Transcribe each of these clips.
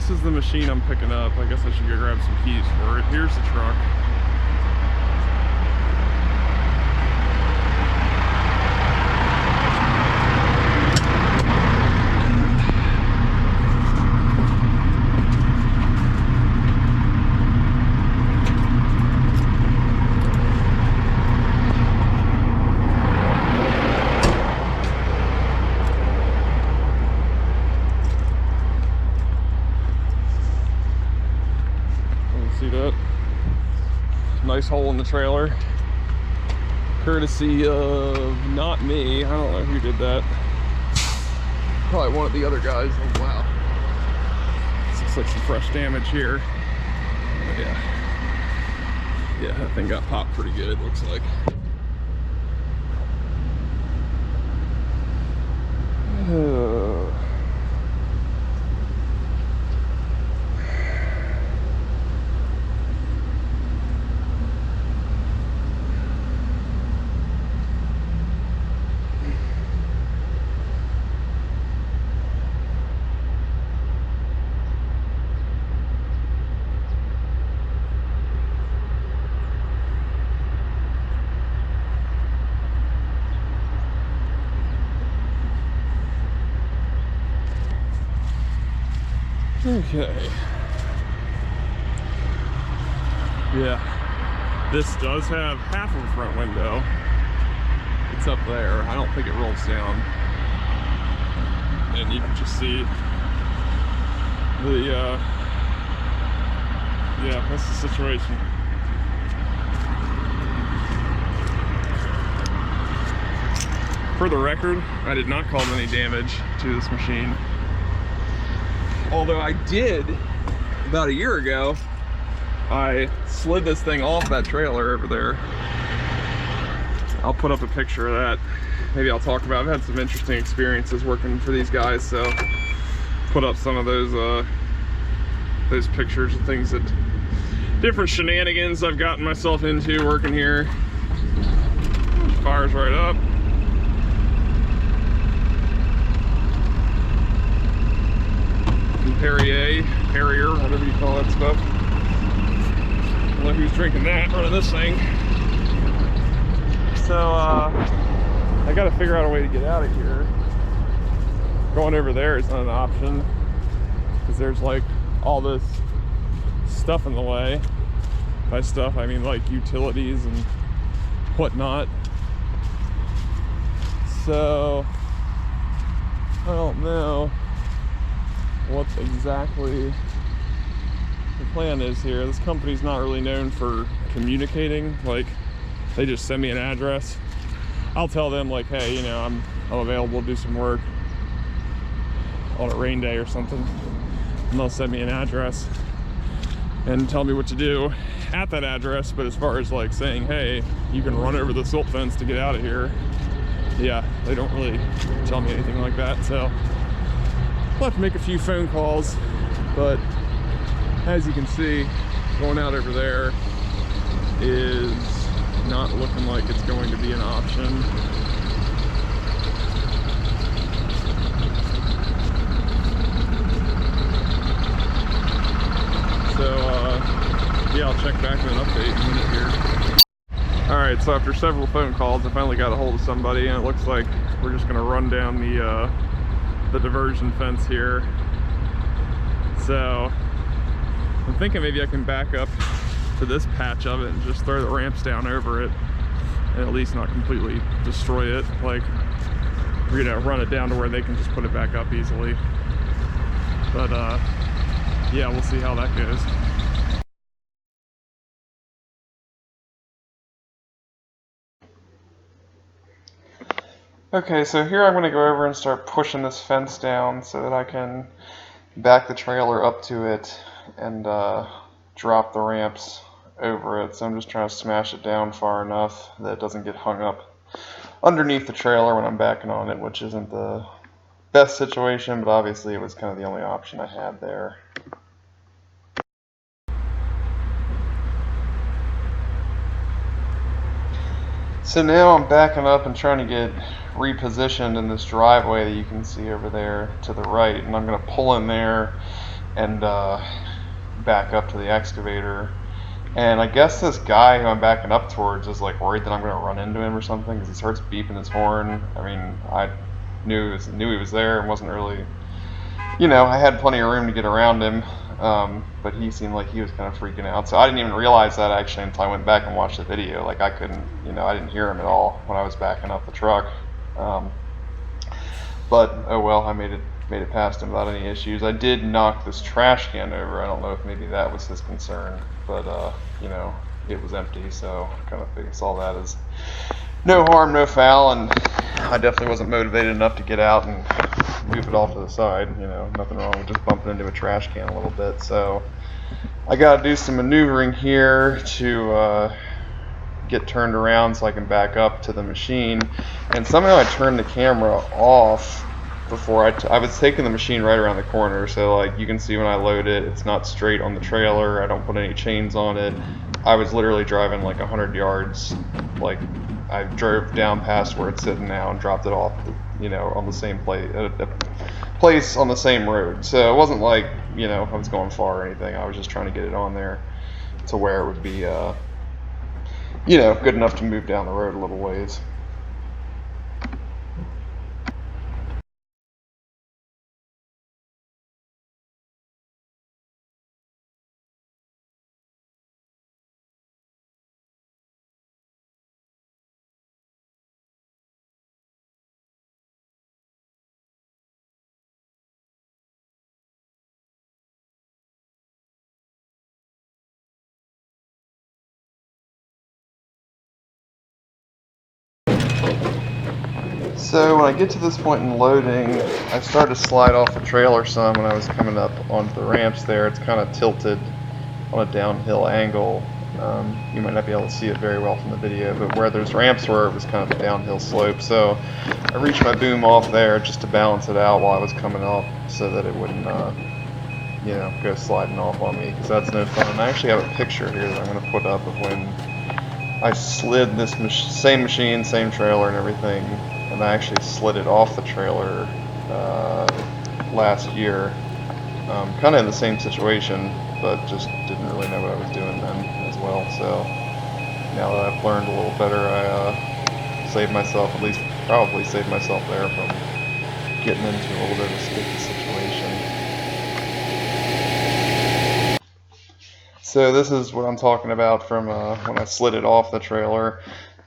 this is the machine I'm picking up. I guess I should go grab some keys for it. Here's the truck. See that? Nice hole in the trailer. Courtesy of not me. I don't know who did that. Probably one of the other guys. Oh wow. This looks like some fresh damage here. Oh, yeah. Yeah, that thing got popped pretty good, it looks like. Okay. Yeah. This does have half of a front window. It's up there. I don't think it rolls down. And you can just see the, yeah, that's the situation. For the record, I did not cause any damage to this machine. Although I did, about a year ago, I slid this thing off that trailer over there. I'll put up a picture of that. Maybe I'll talk about it. I've had some interesting experiences working for these guys, so put up some of those pictures of things that, different shenanigans I've gotten myself into working here. Fires right up. Perrier, whatever you call that stuff. I don't know who's drinking that, running this thing. So, I gotta figure out a way to get out of here. Going over there is not an option, because there's like all this stuff in the way. By stuff, I mean like utilities and whatnot. So, I don't know what exactly the plan is here. This company's not really known for communicating. Like, they just send me an address. I'll tell them like, hey, you know, I'm available to do some work on a rain day or something, and they'll send me an address and tell me what to do at that address. But as far as like saying, hey, you can run over the silt fence to get out of here, yeah, they don't really tell me anything like that. So I'll have to make a few phone calls, but as you can see, going out over there is not looking like it's going to be an option. So, yeah, I'll check back with an update in a minute here. Alright, so after several phone calls, I finally got a hold of somebody, and it looks like we're just going to run down the diversion fence here. So I'm thinking maybe I can back up to this patch of it and just throw the ramps down over it and at least not completely destroy it. Like, you know, run it down to where they can just put it back up easily. But yeah, we'll see how that goes. Okay, so here I'm going to go over and start pushing this fence down so that I can back the trailer up to it and drop the ramps over it. So I'm just trying to smash it down far enough that it doesn't get hung up underneath the trailer when I'm backing on it, which isn't the best situation, but obviously it was kind of the only option I had there. So now I'm backing up and trying to get repositioned in this driveway that you can see over there to the right, and I'm going to pull in there and back up to the excavator. And I guess this guy who I'm backing up towards is like worried that I'm going to run into him or something because he starts beeping his horn. I mean, I knew he was there and wasn't really, I had plenty of room to get around him, but he seemed like he was kind of freaking out. So I didn't even realize that actually until I went back and watched the video. Like I couldn't, I didn't hear him at all when I was backing up the truck. But oh well, I made it past him without any issues. I did knock this trash can over. I don't know if maybe that was his concern, but it was empty, so I kind of saw that as no harm, no foul, and I definitely wasn't motivated enough to get out and move it off to the side. Nothing wrong with just bumping into a trash can a little bit. So I got to do some maneuvering here to get turned around so I can back up to the machine. And somehow I turned the camera off before I was taking the machine right around the corner. So like you can see when I load it, it's not straight on the trailer. I don't put any chains on it. I was literally driving like 100 yards. Like I drove down past where it's sitting now and dropped it off, on the same place on the same road. So it wasn't like, I was going far or anything. I was just trying to get it on there to where it would be good enough to move down the road a little ways. So when I get to this point in loading, I started to slide off the trailer some when I was coming up onto the ramps there. It's kind of tilted on a downhill angle. You might not be able to see it very well from the video, but where there's ramps were, it was kind of a downhill slope. So I reached my boom off there just to balance it out while I was coming off so that it wouldn't, go sliding off on me, because that's no fun. I actually have a picture here that I'm going to put up of when I slid this same machine, same trailer and everything, and I actually slid it off the trailer last year. Kind of in the same situation, but just didn't really know what I was doing then as well. So now that I've learned a little better, I saved myself, at least probably saved myself there from getting into a little bit of a sticky situation. So this is what I'm talking about from when I slid it off the trailer.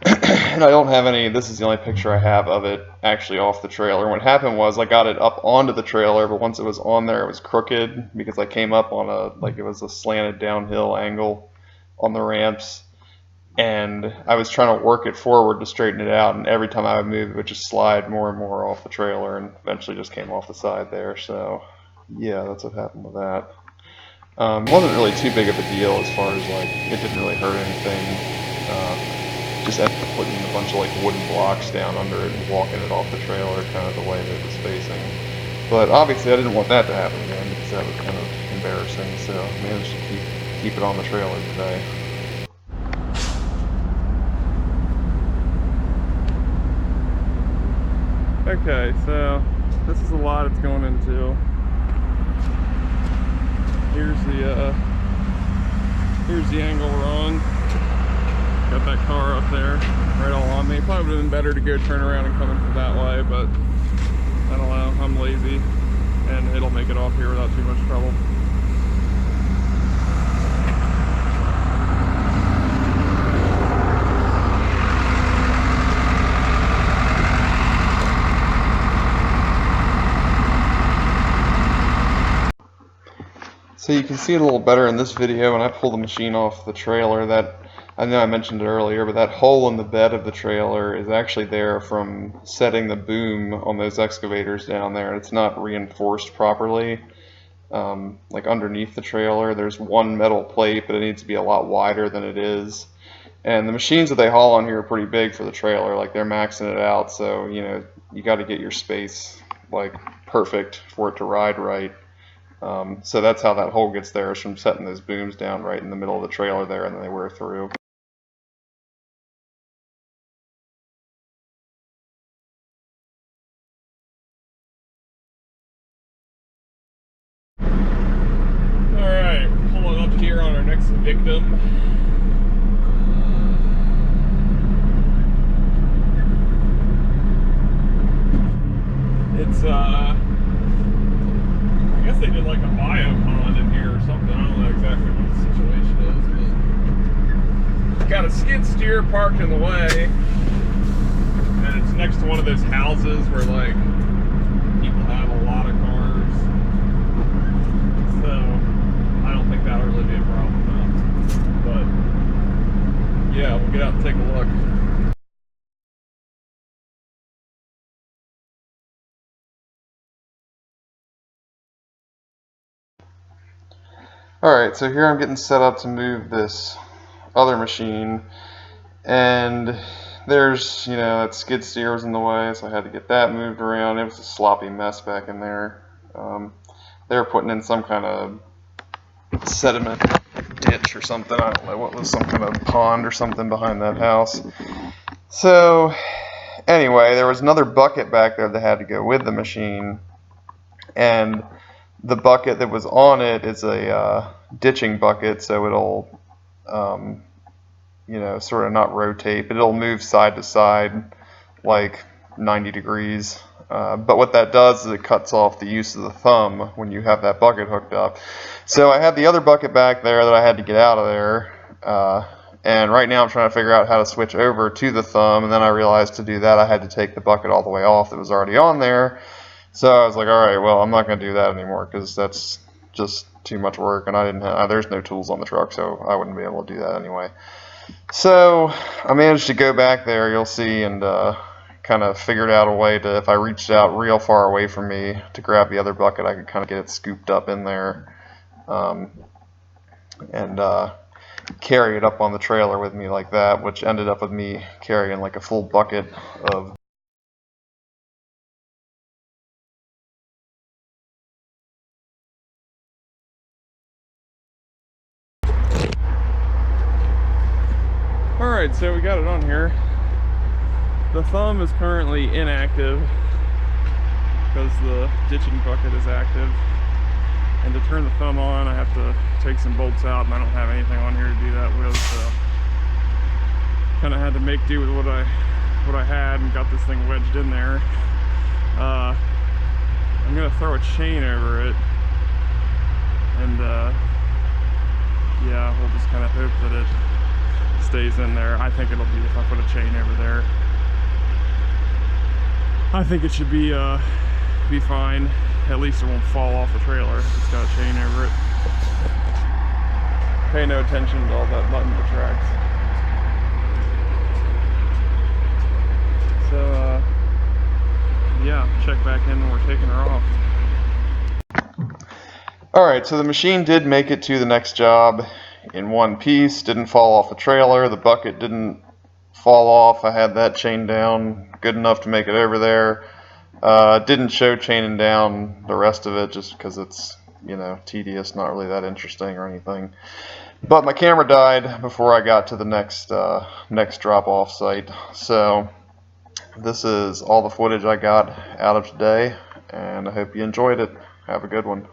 And I don't have any, this is the only picture I have of it actually off the trailer. What happened was I got it up onto the trailer, but once it was on there, it was crooked because I came up on it was a slanted downhill angle on the ramps. And I was trying to work it forward to straighten it out, and every time I would move, it would just slide more and more off the trailer, and eventually just came off the side there. So yeah, that's what happened with that. Wasn't really too big of a deal as far as like, it didn't really hurt anything. Just ended up putting a bunch of like wooden blocks down under it and walking it off the trailer kind of the way that it was facing. But obviously I didn't want that to happen again because that was kind of embarrassing, so I managed to keep it on the trailer today. Okay, so this is a lot it's going into. Here's the angle we're on. Got that car up there, right all on me. Probably would have been better to go turn around and come in that way, but I don't know, I'm lazy, and it'll make it off here without too much trouble. So you can see it a little better in this video when I pull the machine off the trailer. That, I know I mentioned it earlier, but that hole in the bed of the trailer is actually there from setting the boom on those excavators down there. It's not reinforced properly. Like underneath the trailer, there's one metal plate, but it needs to be a lot wider than it is. And the machines that they haul on here are pretty big for the trailer. Like they're maxing it out, so you got to get your space like perfect for it to ride right. So that's how that hole gets there, is from setting those booms down right in the middle of the trailer there, and then they wear through. victim. It's I guess they did like a bio pond in here or something. I don't know exactly what the situation is, but got a skid steer parked in the way, and it's next to one of those houses where like people have a lot of cars. So I don't think that'll really be a problem though. But yeah, we'll get out and take a look. Alright, so here I'm getting set up to move this other machine, and there's, you know, that skid steer was in the way, so I had to get that moved around. It was a sloppy mess back in there. They were putting in some kind of sediment ditch or something. I don't know what was, some kind of pond or something behind that house. So anyway, there was another bucket back there that had to go with the machine, and the bucket that was on it is a ditching bucket, so it'll, you know, sort of not rotate, but it'll move side to side like 90 degrees. But what that does is it cuts off the use of the thumb when you have that bucket hooked up. So I had the other bucket back there that I had to get out of there, and right now I'm trying to figure out how to switch over to the thumb, and then I realized to do that I had to take the bucket all the way off that was already on there. So I was like, all right, well, I'm not going to do that anymore because that's just too much work, and I didn't have, there's no tools on the truck, so I wouldn't be able to do that anyway. So I managed to go back there, you'll see, and kind of figured out a way to, if I reached out real far away from me to grab the other bucket, I could kind of get it scooped up in there, and carry it up on the trailer with me like that, which ended up with me carrying like a full bucket of Alright, so we got it on here. The thumb is currently inactive because the ditching bucket is active. And to turn the thumb on, I have to take some bolts out, and I don't have anything on here to do that with, so kind of had to make do with what I had and got this thing wedged in there. I'm gonna throw a chain over it, and yeah, we'll just kind of hope that it stays in there. I think it'll be, if I put a chain over there, I think it should be fine. At least it won't fall off the trailer if it's got a chain over it. Pay no attention to all that mud in the tracks. So yeah, check back in when we're taking her off. Alright, so the machine did make it to the next job in one piece, didn't fall off the trailer, the bucket didn't fall off, I had that chained down good enough to make it over there. Didn't show chaining down the rest of it just because it's, you know, tedious, not really that interesting or anything. But my camera died before I got to the next drop-off site, so this is all the footage I got out of today, and I hope you enjoyed it. Have a good one.